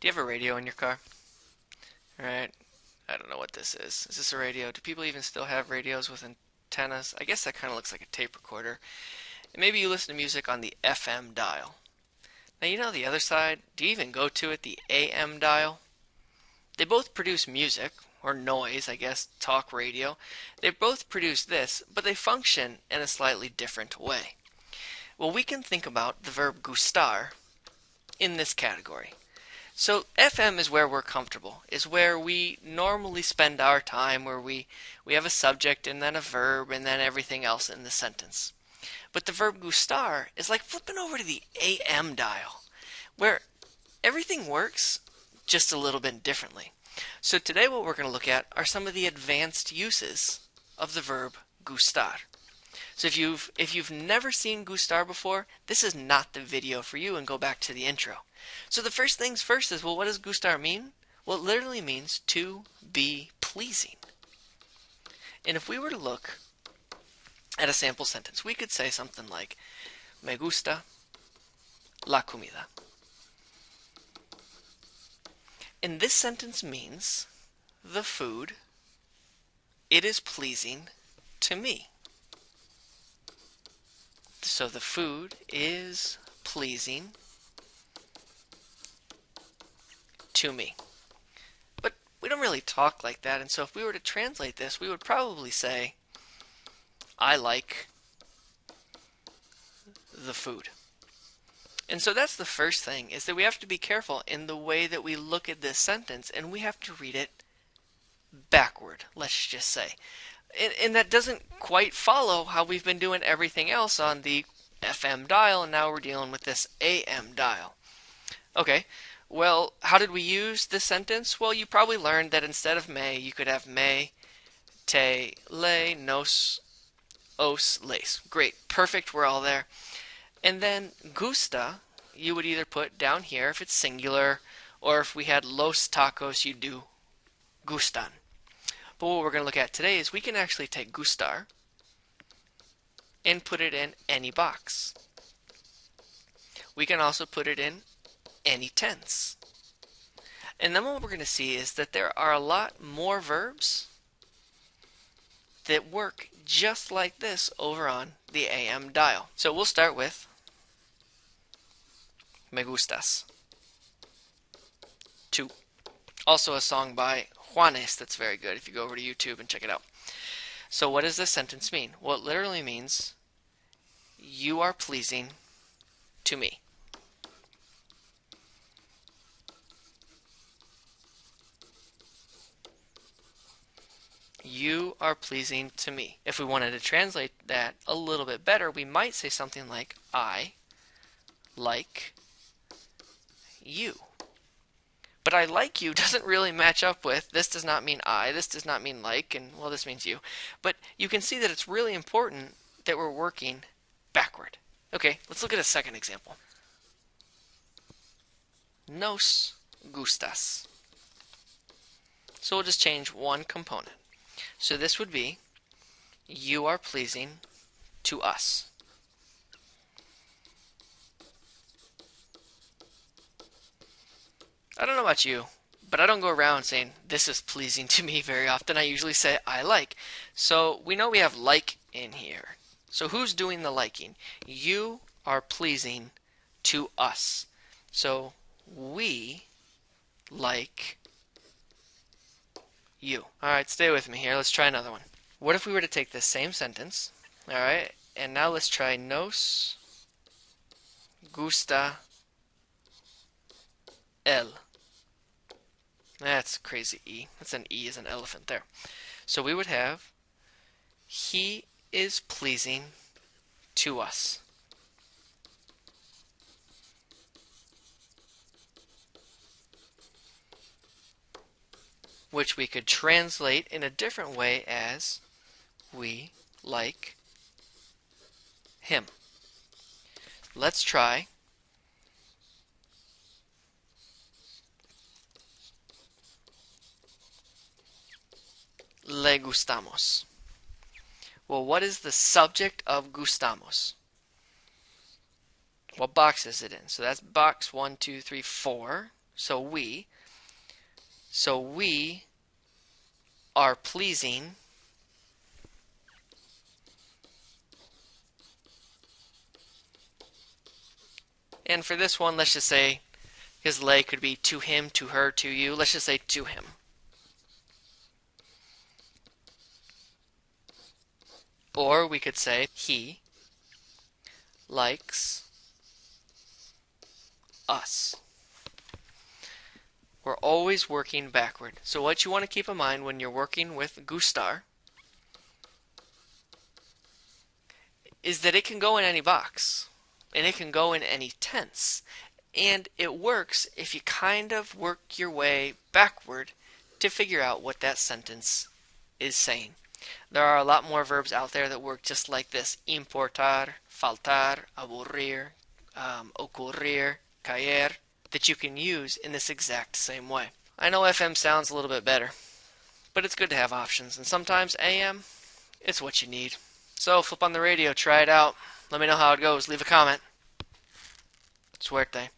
Do you have a radio in your car? Right. I don't know what this is. Is this a radio? Do people even still have radios with antennas? I guess that kind of looks like a tape recorder. And maybe you listen to music on the FM dial. Now, you know the other side? Do you even go to it, the AM dial? They both produce music, or noise, I guess, talk radio. They both produce this, but they function in a slightly different way. Well, we can think about the verb gustar in this category. So FM is where we're comfortable, is where we normally spend our time, where we have a subject and then a verb and then everything else in the sentence. But the verb gustar is like flipping over to the AM dial, where everything works just a little bit differently. So today what we're going to look at are some of the advanced uses of the verb gustar. So if you've never seen gustar before, this is not the video for you, and go back to the intro. So the first things first is, well, what does gustar mean? Well, it literally means to be pleasing. And if we were to look at a sample sentence, we could say something like, me gusta la comida. And this sentence means the food, it is pleasing to me. So the food is pleasing to me. But we don't really talk like that, and so if we were to translate this, we would probably say, I like the food. And so that's the first thing, is that we have to be careful in the way that we look at this sentence, and we have to read it backward, let's just say. And that doesn't quite follow how we've been doing everything else on the FM dial, and now we're dealing with this AM dial. Okay, well, how did we use this sentence? Well, you probably learned that instead of me, you could have me, te, le, nos, os, les. Great, perfect, we're all there. And then gusta, you would either put down here if it's singular, or if we had los tacos, you'd do gustan. But what we're going to look at today is we can actually take gustar and put it in any box. We can also put it in any tense. And then what we're going to see is that there are a lot more verbs that work just like this over on the AM dial. So we'll start with me gustas. 2. Also a song by Juanes that's very good if you go over to YouTube and check it out. So what does this sentence mean? Well, it literally means you are pleasing to me. You are pleasing to me. If we wanted to translate that a little bit better, we might say something like, I like you. But I like you doesn't really match up with, this does not mean I, this does not mean like, and well, this means you. But you can see that it's really important that we're working backward. Okay, let's look at a second example. Nos gustas. So we'll just change one component. So this would be, you are pleasing to us. I don't know about you, but I don't go around saying this is pleasing to me very often. I usually say I like. So we know we have like in here. So who's doing the liking? You are pleasing to us. So we like you. Alright, stay with me here. Let's try another one. What if we were to take this same sentence, alright, and now let's try nos gusta el. That's a crazy E. That's an E as an elephant there. So we would have, he is pleasing to us. Which we could translate in a different way as, we like him. Let's try le gustamos. Well, what is the subject of gustamos? What box is it in? So that's box 1, 2, 3, 4. So we. So we are pleasing. And for this one, let's just say his lay could be to him, to her, to you. Let's just say to him. Or we could say he likes us. We're always working backward. So what you want to keep in mind when you're working with GUSTAR is that it can go in any box. And it can go in any tense. And it works if you kind of work your way backward to figure out what that sentence is saying. There are a lot more verbs out there that work just like this. Importar, faltar, aburrir, ocurrir, caer, that you can use in this exact same way. I know FM sounds a little bit better, but it's good to have options, and sometimes AM, it's what you need. So flip on the radio, try it out. Let me know how it goes. Leave a comment. Suerte.